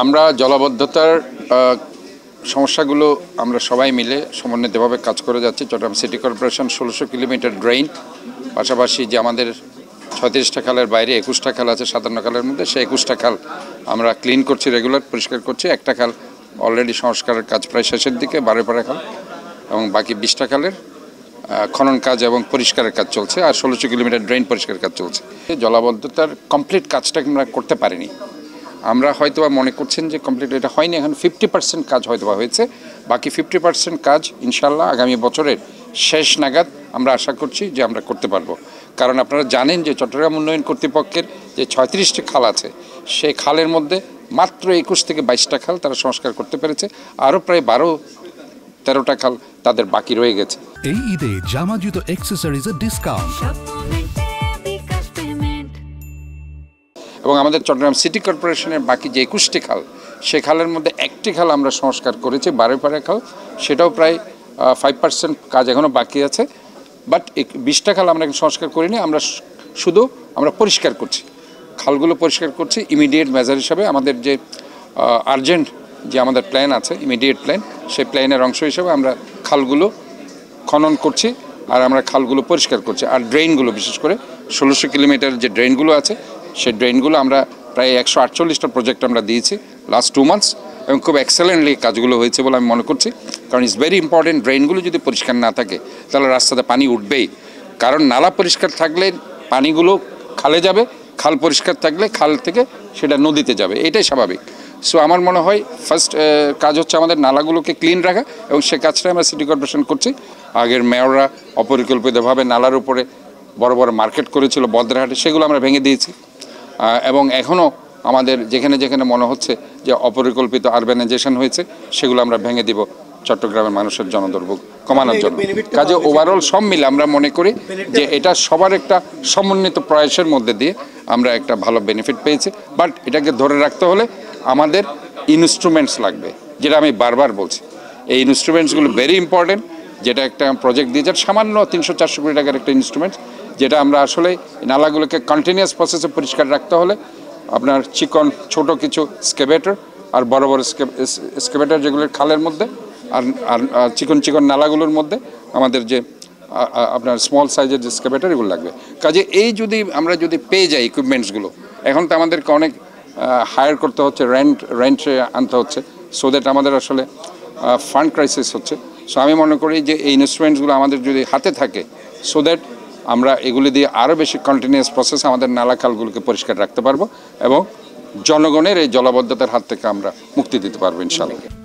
আমরা জলাবদ্ধতার সমস্যাগুলো আমরা সবাই মিলে সমন্বিতভাবে কাজ করে যাচ্ছি। Chattogram city corporation 1600 kilometre drain, পাশাপাশি যে আমাদের 36টা খালের বাইরে 21টা খাল আছে 57 খালের মধ্যে, সেই 21টা খাল আমরা ক্লিন করছি, রেগুলার পরিষ্কার করছি। একটা খাল অলরেডি সংস্কারের কাজ প্রায় শেষের দিকে, 12 খাল, এবং বাকি 20টা খালের খনন কাজ এবং পরিষ্কারের কাজ চলছে, আর 1600 কিলোমিটার ড্রেন পরিষ্কারের কাজ চলছে। জলাবদ্ধতার কমপ্লিট কাজটা আমরা করতে পারিনি। আমরা হয়তোবা মনে করছেন যে কমপ্লিট এটা হয়নি, এখন 50% কাজ হয়তোবা হয়েছে। বাকি 50% কাজ ইনশাল্লাহ আগামী বছরের শেষ নাগাদ আমরা আশা করছি যে আমরা করতে পারবো। কারণ আপনারা জানেন যে চট্টগ্রাম উন্নয়ন কর্তৃপক্ষের যে 36টি খাল আছে, সেই খালের মধ্যে মাত্র 21 থেকে 22টা খাল তারা সংস্কার করতে পেরেছে, আরও প্রায় 12-13টা খাল তাদের বাকি রয়ে গেছে। এই ঈদে জামা জুতো অ্যাকসেসরিজের ডিসকাউন্ট। এবং আমাদের চট্টগ্রাম সিটি কর্পোরেশনের বাকি যে 21টি খাল, সে খালের মধ্যে একটি খাল আমরা সংস্কার করেছি, 12 খাল, সেটাও প্রায় 5% কাজ এখনও বাকি আছে। বাট 20টা খাল আমরা সংস্কার করিনি, আমরা পরিষ্কার করছি, খালগুলো পরিষ্কার করছি। ইমিডিয়েট মেজার হিসাবে আমাদের যে আর্জেন্ট যে আমাদের প্ল্যান আছে, ইমিডিয়েট প্ল্যান, সেই প্ল্যানের অংশ হিসেবে আমরা খালগুলো খনন করছি আর আমরা খালগুলো পরিষ্কার করছি। আর ড্রেনগুলো, বিশেষ করে 1600 কিলোমিটার যে ড্রেনগুলো আছে, সেই ড্রেনগুলো আমরা প্রায় 148টা প্রজেক্ট আমরা দিয়েছি লাস্ট 2 মান্থস, এবং খুব এক্সেলেন্টলি কাজগুলো হয়েছে বলে আমি মনে করছি। কারণ ইটস ভেরি ইম্পর্টেন্ট, ড্রেনগুলো যদি পরিষ্কার না থাকে তাহলে রাস্তাতে পানি উঠবেই। কারণ নালা পরিষ্কার থাকলে পানিগুলো খালে যাবে, খাল পরিষ্কার থাকলে খাল থেকে সেটা নদীতে যাবে, এটাই স্বাভাবিক। সো আমার মনে হয় ফার্স্ট কাজ হচ্ছে আমাদের নালাগুলোকে ক্লিন রাখা, এবং সে কাজটাই আমরা সিটি কর্পোরেশন করছি। আগের মেয়ররা অপরিকল্পিতভাবে নালার উপরে বড় বড় মার্কেট করেছিল বদ্রাহাটে, সেগুলো আমরা ভেঙে দিয়েছি। এবং এখনও আমাদের যেখানে যেখানে মনে হচ্ছে যে অপরিকল্পিত আরবানাইজেশন হয়েছে, সেগুলো আমরা ভেঙে দিব চট্টগ্রামের মানুষের জনদুর্ভোগ কমানোর জন্য। কাজে ওভারঅল সব মিলে আমরা মনে করি যে এটা সবার একটা সমন্বিত প্রয়াসের মধ্যে দিয়ে আমরা একটা ভালো বেনিফিট পেয়েছি। বাট এটাকে ধরে রাখতে হলে আমাদের ইনস্ট্রুমেন্টস লাগবে, যেটা আমি বারবার বলছি। এই ইনস্ট্রুমেন্টসগুলো ভেরি ইম্পর্টেন্ট, যেটা একটা প্রজেক্ট দিয়েছে সামান্য 300-400 কোটি টাকার একটা ইনস্ট্রুমেন্টস, যেটা আমরা আসলে নালাগুলোকে কন্টিনিউয়াস প্রসেসে পরিষ্কার রাখতে হলে আপনার ছোট কিছু স্কেভেটর আর বড় বড় স্কেভেটর, যেগুলোর খালের মধ্যে আর চিকন নালাগুলোর মধ্যে আমাদের যে আপনার স্মল সাইজের যে স্কেভেটর, এগুলো লাগবে। কাজে আমরা যদি পেয়ে যাই ইকুইপমেন্টসগুলো, এখন তো আমাদেরকে অনেক হায়ার করতে হচ্ছে, রেন্টে আনতে হচ্ছে, সো দ্যাট আমাদের আসলে ফান্ড ক্রাইসিস হচ্ছে। সো আমি মনে করি যে এই ইনস্ট্রুমেন্টসগুলো আমাদের যদি হাতে থাকে, সো দ্যাট আমরা এগুলি দিয়ে আরও বেশি কন্টিনিউয়াস প্রসেস আমাদের নালা খালগুলোকে পরিষ্কার রাখতে পারবো এবং জনগণের এই জলাবদ্ধতার হাত থেকে আমরা মুক্তি দিতে পারবো ইনশাআল্লাহ।